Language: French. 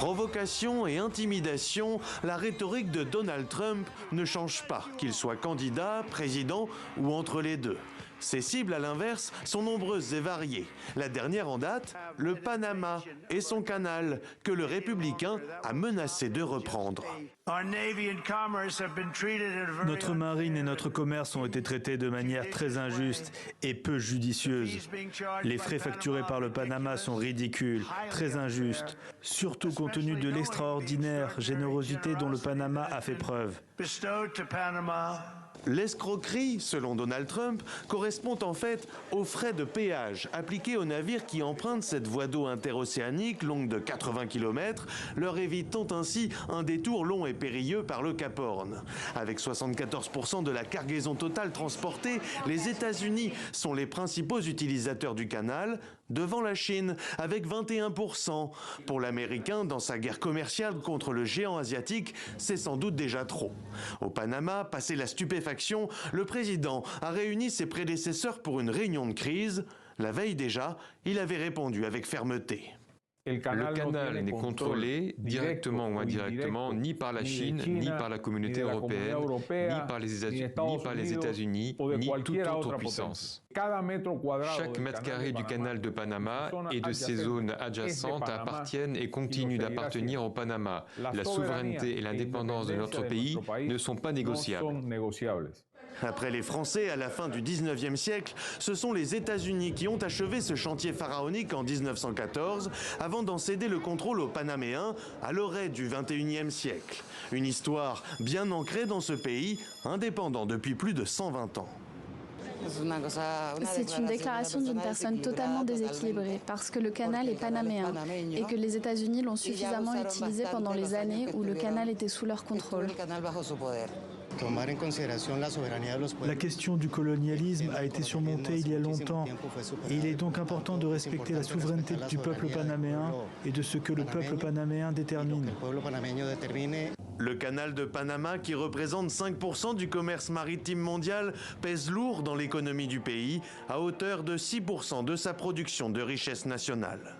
Provocation et intimidation, la rhétorique de Donald Trump ne change pas, qu'il soit candidat, président ou entre les deux. Ses cibles, à l'inverse, sont nombreuses et variées. La dernière en date, le Panama et son canal, que le républicain a menacé de reprendre. Notre marine et notre commerce ont été traités de manière très injuste et peu judicieuse. Les frais facturés par le Panama sont ridicules, très injustes, surtout compte tenu de l'extraordinaire générosité dont le Panama a fait preuve. L'escroquerie, selon Donald Trump, correspond en fait aux frais de péage appliqués aux navires qui empruntent cette voie d'eau interocéanique longue de 80 km, leur évitant ainsi un détour long et périlleux par le Cap Horn. Avec 74% de la cargaison totale transportée, les États-Unis sont les principaux utilisateurs du canal, devant la Chine, avec 21%. Pour l'Américain, dans sa guerre commerciale contre le géant asiatique, c'est sans doute déjà trop. Au Panama, passé la stupéfaction, le président a réuni ses prédécesseurs pour une réunion de crise. La veille déjà, il avait répondu avec fermeté. Le canal n'est contrôlé directement ou indirectement ni par la Chine, ni par la communauté européenne, ni par les États-Unis, ni toute autre puissance. Chaque mètre carré du canal de Panama et de ses zones adjacentes appartiennent et continuent d'appartenir au Panama. La souveraineté et l'indépendance de notre pays ne sont pas négociables. Après les Français, à la fin du 19e siècle, ce sont les États-Unis qui ont achevé ce chantier pharaonique en 1914, avant d'en céder le contrôle aux Panaméens à l'orée du 21e siècle. Une histoire bien ancrée dans ce pays, indépendant depuis plus de 120 ans. C'est une déclaration d'une personne totalement déséquilibrée parce que le canal est panaméen et que les États-Unis l'ont suffisamment utilisé pendant les années où le canal était sous leur contrôle. La question du colonialisme a été surmontée il y a longtemps et il est donc important de respecter la souveraineté du peuple panaméen et de ce que le peuple panaméen détermine. Le canal de Panama, qui représente 5% du commerce maritime mondial, pèse lourd dans l'économie du pays, à hauteur de 6% de sa production de richesse nationale.